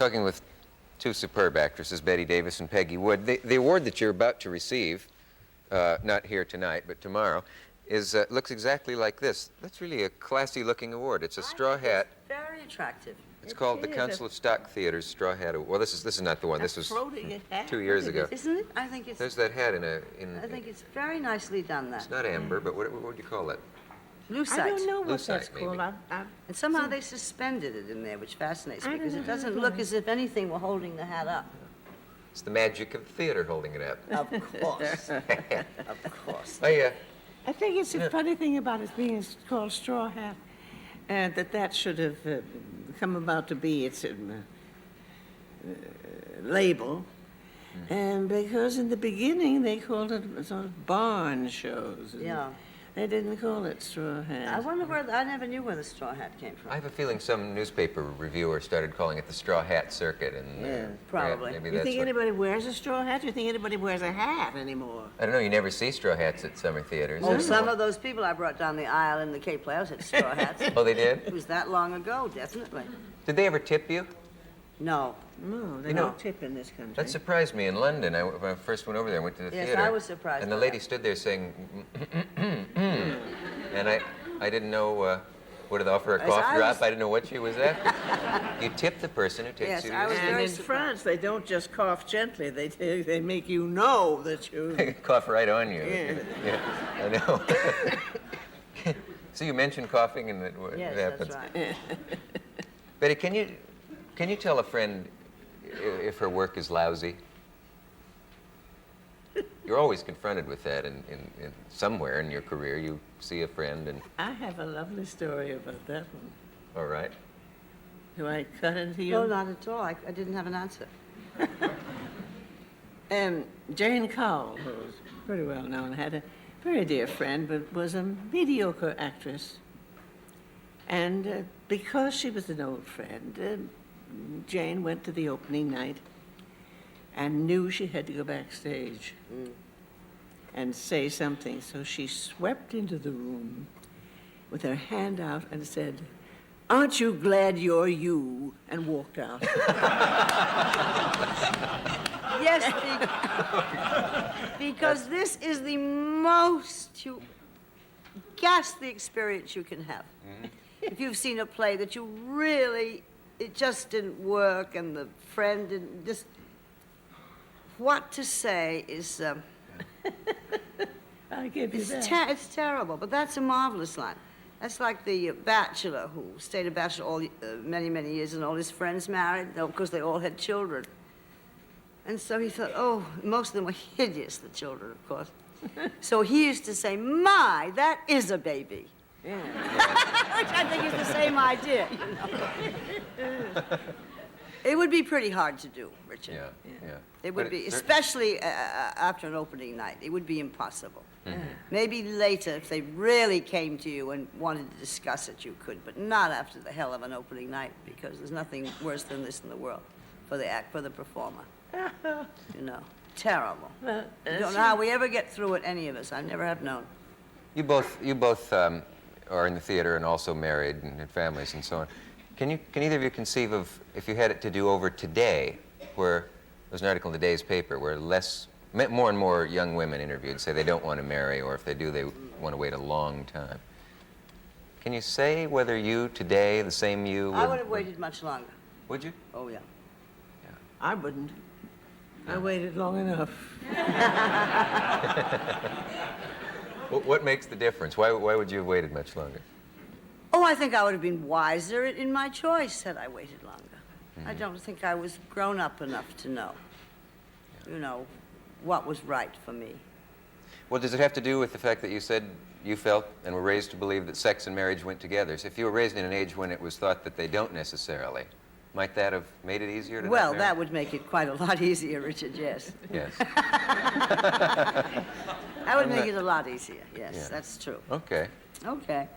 talking with two superb actresses, Bette Davis and Peggy Wood. The award that you're about to receive, not here tonight, but tomorrow, is looks exactly like this. That's really a classy-looking award. It's a straw hat. It's very attractive. It's called the Council of Stock Theatre's Straw Hat Award. Well, this is not the one. This was 2 years ago. Isn't it? I think it's. There's that hat I think it's very nicely done. That. It's not amber, but what would you call it? Lucite. I don't know what Lucite, that's called. maybe. And somehow they suspended it in there, which fascinates me because it doesn't look as if anything were holding the hat up. It's the magic of the theater holding it up. Of course. Of course. Oh, yeah. I think it's a funny thing about it being called straw hat, that should have come about to be its label. And because in the beginning they called it sort of barn shows. Yeah. They didn't call it straw hat. I wonder where, I never knew where the straw hat came from. I have a feeling some newspaper reviewer started calling it the Straw Hat Circuit. And, Yeah, probably. maybe You that's think what- anybody wears a straw hat? Do you think anybody wears a hat anymore? I don't know, you never see straw hats at summer theaters. Oh, some of those people I brought down the aisle in the Cape Playhouse had straw hats. Oh, they It did? was that long ago, definitely. Did they ever tip you? No. No, they You know, don't tip in this country. That surprised me in London. When I first went over there, I went to the Yes, theater. I was surprised And the by lady that. stood there saying, and I didn't know whether to offer a As cough I drop. was- I didn't know what she was after. You tip the person who takes Yes, you to I the was theater. And very in surprised. France, they don't just cough gently. They make you know that you... Cough right on you. Yeah. Yeah, I know. So you mentioned coughing and what Yes, happens. that's right. Betty, can you tell a friend if her work is lousy? You're always confronted with that in somewhere in your career. You see a friend and, I have a lovely story about that one. all right. Do I cut into you? No, not at all. I didn't have an answer. Jane Cowell, who was pretty well known, had a very dear friend, but was a mediocre actress. And because she was an old friend, Jane went to the opening night and knew she had to go backstage and say something. So she swept into the room with her hand out and said, "Aren't you glad you're you?" and walked out. Yes, because this is the most ghastly experience you can have. If you've seen a play that you really, it just didn't work and the friend didn't, just, what to say is, I give you that. it's terrible, but that's a marvelous line. That's like the bachelor who stayed a bachelor all, many, many years and all his friends married, because they all had children. And so he thought, oh, most of them were hideous, the children, of course. So he used to say, "My, that is a baby." Yeah. Which I think is the same idea, you know. It would be pretty hard to do, Richard. Yeah. It would But be, cer- especially after an opening night. It would be impossible. Maybe later, if they really came to you and wanted to discuss it, you could, but not after the hell of an opening night, because there's nothing worse than this in the world for the performer. You know, terrible. Well, I don't know how we ever get through it, any of us. I never have known. You both are in the theater and also married and had families and so on. Can either of you conceive of, if you had it to do over today, where there's an article in today's paper where more and more young women interviewed say they don't want to marry, or if they do, they want to wait a long time. Can you say whether you today, the same you, I would have waited much longer. Would you? Oh, yeah. I wouldn't. I waited long enough. What makes the difference? Why would you have waited much longer? Oh, I think I would have been wiser in my choice had I waited longer. I don't think I was grown up enough to know, you know, what was right for me. Well, does it have to do with the fact that you said you felt and were raised to believe that sex and marriage went together? So if you were raised in an age when it was thought that they don't necessarily, might that have made it easier to Well, not marry? that would make it quite a lot easier, Richard, yes. Yes. That would make it a lot easier, yes, Yeah. that's true. Okay. Okay.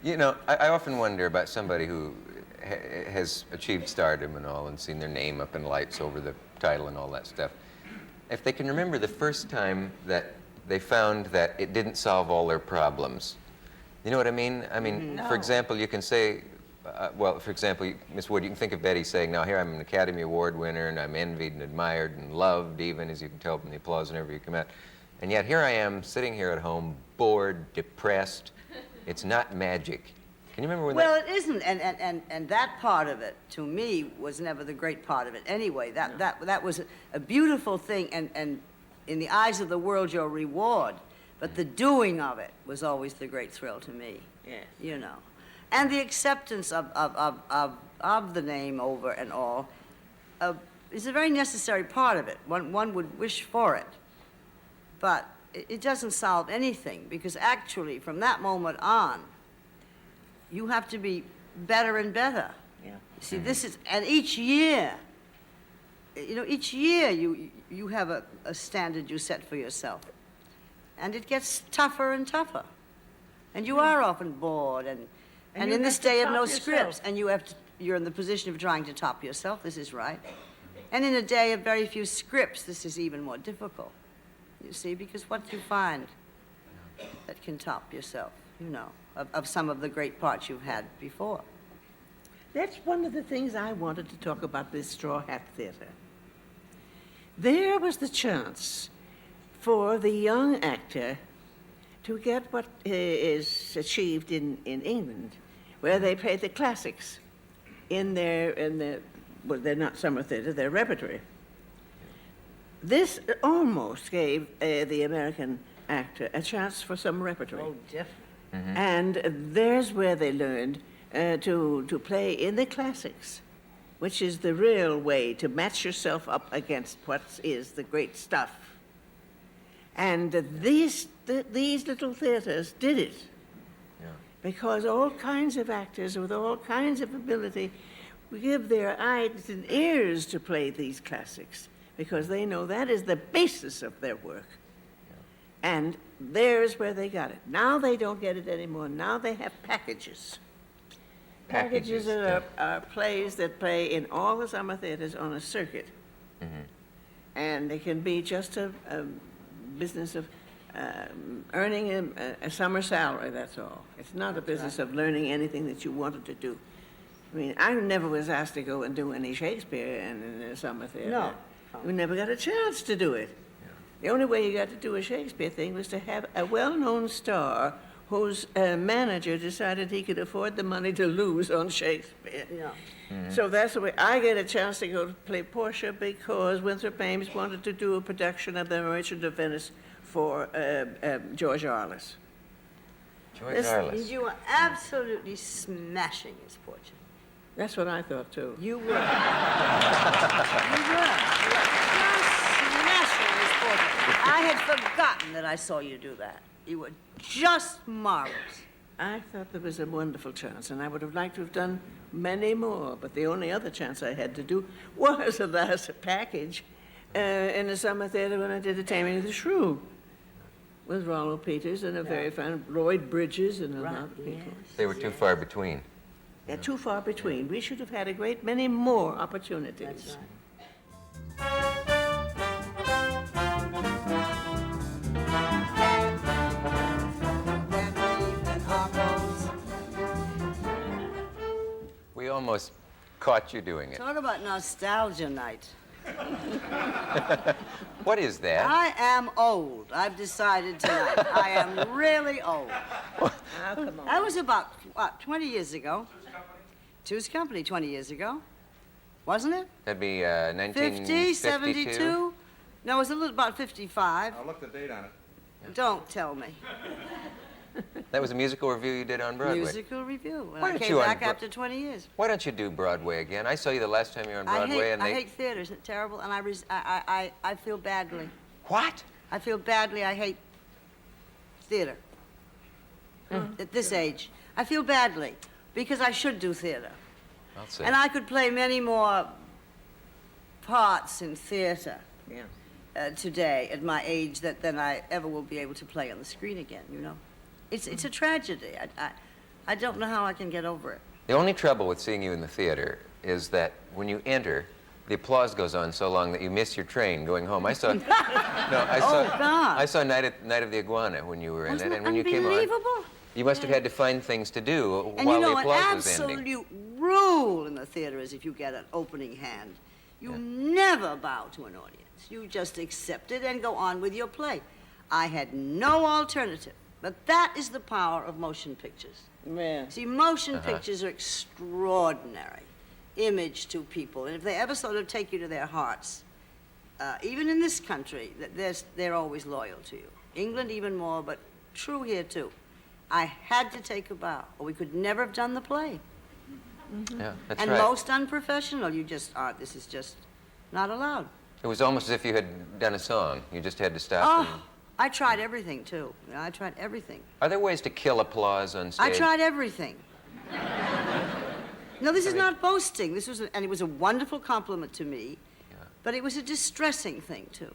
You know, I often wonder about somebody who has achieved stardom and all and seen their name up in lights over the title and all that stuff. If they can remember the first time that they found that it didn't solve all their problems. You know what I mean? I mean, No. for example, you can say, well, for example, Miss Wood, you can think of Betty saying, now here I'm an Academy Award winner, and I'm envied and admired and loved, even, as you can tell from the applause whenever you come out. And yet here I am, sitting here at home, bored, depressed. It's not magic. Can you remember when Well, it isn't, and that part of it, to me, was never the great part of it. Anyway, that was a beautiful thing, and in the eyes of the world, your reward. But the doing of it was always the great thrill to me. Yes. You know, and the acceptance of the name over and all is a very necessary part of it. One would wish for it, but it doesn't solve anything, because actually, from that moment on, you have to be better and better. Yeah. See, this is, and each year, you know, each year you have a standard you set for yourself. And it gets tougher and tougher. And you are often bored, and you in this have to day of top no yourself. scripts, and you're in the position of trying to top yourself, this is right. And in a day of very few scripts, this is even more difficult. You see, because what do you find that can top yourself, you know, of some of the great parts you've had before? That's one of the things I wanted to talk about this Straw Hat Theater. There was the chance for the young actor to get what is achieved in England, where they play the classics in their well, they're not summer theater, they're repertory. This almost gave the American actor a chance for some repertory. Oh, definitely. And there's where they learned to play in the classics, which is the real way to match yourself up against what is the great stuff. And these little theaters did it. Yeah. Because all kinds of actors with all kinds of ability give their eyes and ears to play these classics, because they know that is the basis of their work. And there's where they got it. Now they don't get it anymore. Now they have packages. Packages are plays that play in all the summer theaters on a circuit. And it can be just a business of earning a summer salary, that's all. It's not a business of learning anything that you wanted to do. I mean, I never was asked to go and do any Shakespeare in a summer theater. No. We never got a chance to do it. The only way you got to do a Shakespeare thing was to have a well-known star whose manager decided he could afford the money to lose on Shakespeare. Yeah. So that's the way I get a chance to go to play Portia, because Winthrop Ames wanted to do a production of The Merchant of Venice for George Arliss. George This- Arliss. You were absolutely smashing his fortune. That's what I thought, too. You were. You were. You were just smashing his fortune. I had forgotten that I saw you do that. You were just marvelous. I thought there was a wonderful chance, and I would have liked to have done many more, but the only other chance I had to do was a last package in the summer theater when I did The Taming of the Shrew with Rollo Peters and a very fine Lloyd Bridges and a lot of people. They were too far between. They're too far between. We should have had a great many more opportunities. That's right. We almost caught you doing it. Talk about nostalgia night. What is that? I am old. I've decided tonight. I am really old. Oh, come on. That was about, what, 20 years ago? Two's Company 20 years ago. Wasn't it? That'd be 50, 1952? 72? No, it was a little about 55. I'll look the date on it. Don't tell me. That was a musical review you did on Broadway. Musical review. When Why I don't came you on back Bro- after 20 years. Why don't you do Broadway again? I saw you the last time you were on Broadway, and I they... hate theater. Isn't it terrible? And I feel badly. What? I feel badly. I hate theater. At this age. I feel badly because I should do theater. I'll say. And I could play many more parts in theater Yeah. today at my age than I ever will be able to play on the screen again, you know. It's a tragedy. I don't know how I can get over it. The only trouble with seeing you in the theater is that when you enter, the applause goes on so long that you miss your train going home. I saw, no, I saw, Oh, God. I saw Night of the Iguana when you were in Wasn't it, it and when you came on, unbelievable? You must have had to find things to do And while you know, the an applause was ending. absolute rule in the theater is if you get an opening hand, you never bow to an audience. You just accept it and go on with your play. I had no alternative. But that is the power of motion pictures. Yeah. See, motion pictures are extraordinary image to people. And if they ever sort of take you to their hearts, even in this country, they're always loyal to you. England even more, but true here too. I had to take a bow, or we could never have done the play. Yeah, that's And right. most unprofessional, you just aren't. This is just not allowed. It was almost as if you had done a song. You just had to stop. Oh, And... I tried everything too. I tried everything. Are there ways to kill applause on stage? I tried everything. No, this is not boasting. This was, and it was a wonderful compliment to me, but it was a distressing thing too.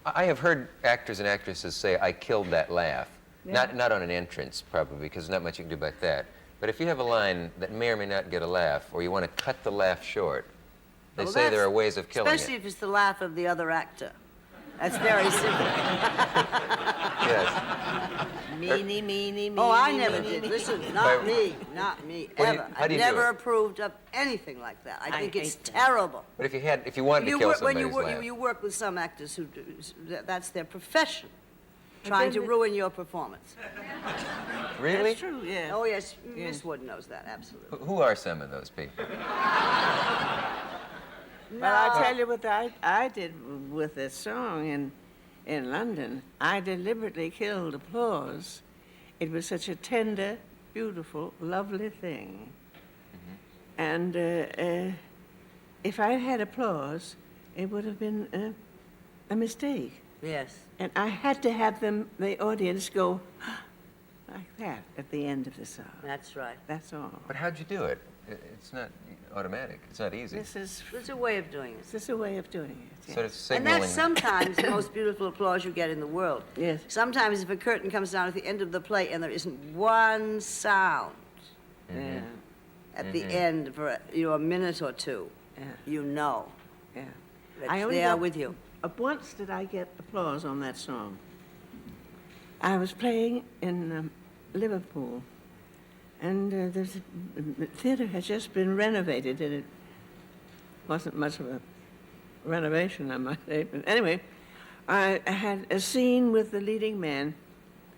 I have heard actors and actresses say, "I killed that laugh." Yeah. Not on an entrance, probably, because there's not much you can do about that. But if you have a line that may or may not get a laugh, or you want to cut the laugh short, they Well, say there that's- are ways of killing Especially it. if it's the laugh of the other actor. That's very simple. Yes. Meanie, meanie, meanie. Oh, I never meanie, did. meanie. Listen, But- not me, Well, you- ever. how I do you do never it? approved of anything like that. I I think it's hate that. terrible. But if you wanted to kill When somebody's you work, laugh, you work with some actors who do, that's their profession, trying to then ruin your performance. really? That's true, yeah. Oh, yes, Miss Wood knows that, absolutely. Who are some of those people? Well, I'll tell you what I did with this song in London. I deliberately killed applause. It was such a tender, beautiful, lovely thing. And if I had applause, it would have been a mistake. Yes. And I had to have the audience go like that at the end of the song. That's right. That's all. But how'd you do it? It's not automatic. It's not easy. This is There's a way of doing it. this is a way of doing it. Sort of yes. And signaling. that's sometimes the most beautiful applause you get in the world. Yes. Sometimes if a curtain comes down at the end of the play and there isn't one sound Yeah. at the end for a minute or two, Yeah. you know Yeah. that I only they are got- with you. Once did I get applause on that song. I was playing in Liverpool, and the theater had just been renovated, and it wasn't much of a renovation, I might say. But anyway, I had a scene with the leading man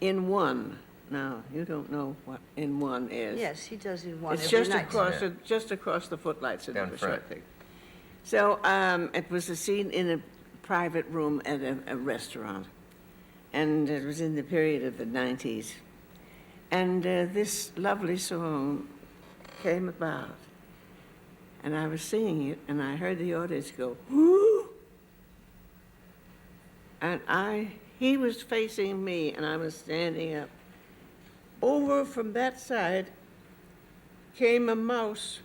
in One. Now, you don't know what in One is. Yes, he does in one It's every just night. just across the footlights in Down the front. short thing. So it was a scene in a private room at a restaurant, and it was in the period of the 90s. And this lovely song came about, and I was singing it, and I heard the audience go, "Whoo!" And he was facing me, and I was standing up. Over from that side came a mouse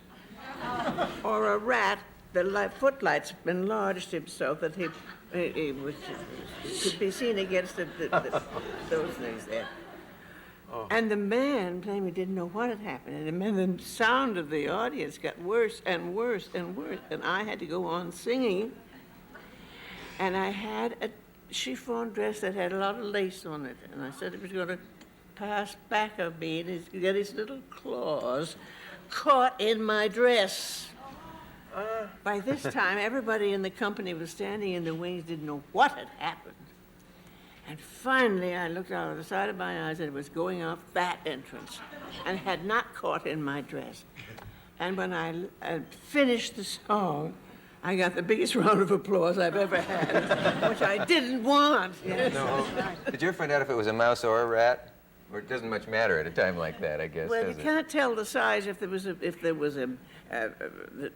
or a rat. The footlights enlarged him so that he could be seen against those things there. And the man playing me didn't know what had happened. And then the sound of the audience got worse and worse and worse. And I had to go on singing. And I had a chiffon dress that had a lot of lace on it. And I said it was going to pass back of me and get his little claws caught in my dress. By this time, everybody in the company was standing in the wings, didn't know what had happened. And finally, I looked out of the side of my eyes and it was going off that entrance and had not caught in my dress. And when I finished the song, I got the biggest round of applause I've ever had, which I didn't want. Yes. No. Did you ever find out if it was a mouse or a rat? Or it doesn't much matter at a time like that, I guess, Well, you does it? can't tell the size if there was the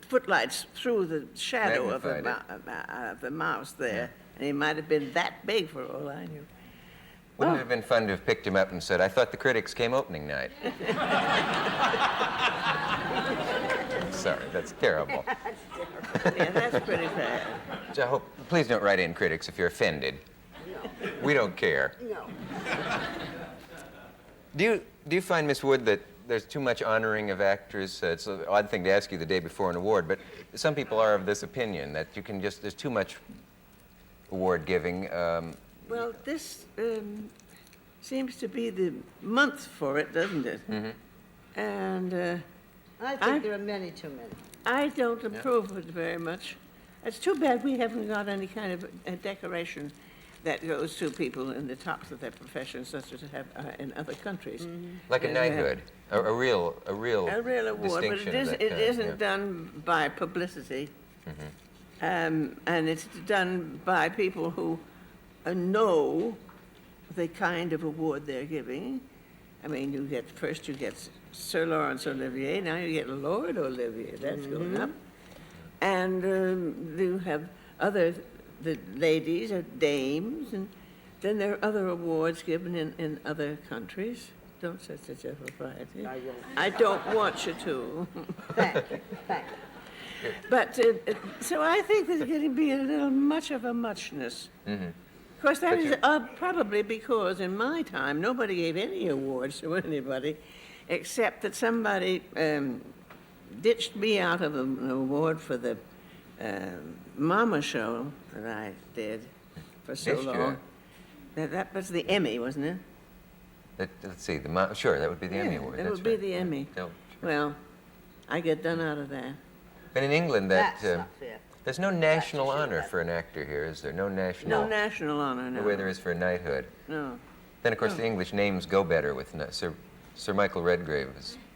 footlights through the shadow of the mouse there, and he might have been that big for all I knew. Wouldn't it have been fun to have picked him up and said, "I thought the critics came opening night"? Sorry, that's terrible. Yeah, that's pretty bad. I hope, please don't write in, critics, if you're offended. We don't care. No. Do you find, Miss Wood, that there's too much honoring of actors? It's an odd thing to ask you the day before an award, but some people are of this opinion that you can there's too much award giving. Well, this seems to be the month for it, doesn't it? Mm-hmm. And I think there are many too many. I don't approve of it very much. It's too bad we haven't got any kind of a decoration that goes to people in the tops of their profession, such as have in other countries. Like a knighthood, a real A real award, but distinction of that it kind, isn't yeah. done by publicity. And it's done by people who know the kind of award they're giving. I mean, you get Sir Laurence Olivier, now you get Lord Olivier, that's going up. And you have the ladies are dames, and then there are other awards given in other countries. Don't say such a propriety. I won't. I don't want you to. Thank you, thank you. But, so I think there's going to be a little much of a muchness. Of course, that But is you- probably because in my time, nobody gave any awards to anybody, except that somebody ditched me out of an award for the Mama show that I did for so Ditched you? long. That was the Emmy, wasn't it? Let's see, sure, that would be the Emmy Award. That that's would be right. the Emmy. No, sure. Well, I get done out of that. But in England, that That's not fair. there's no national should honor have. for an actor here, is there? No national. No national honor, no. The way there is for a knighthood. No. Then, of course, the English names go better with Sir Michael Redgrave.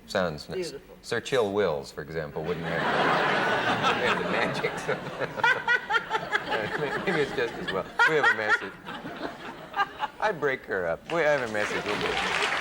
Sounds nice. Beautiful. Sir Chill Wills, for example, wouldn't have the magic. So. Maybe it's just as well. We have a message. I break her up. I have a message. We'll do it.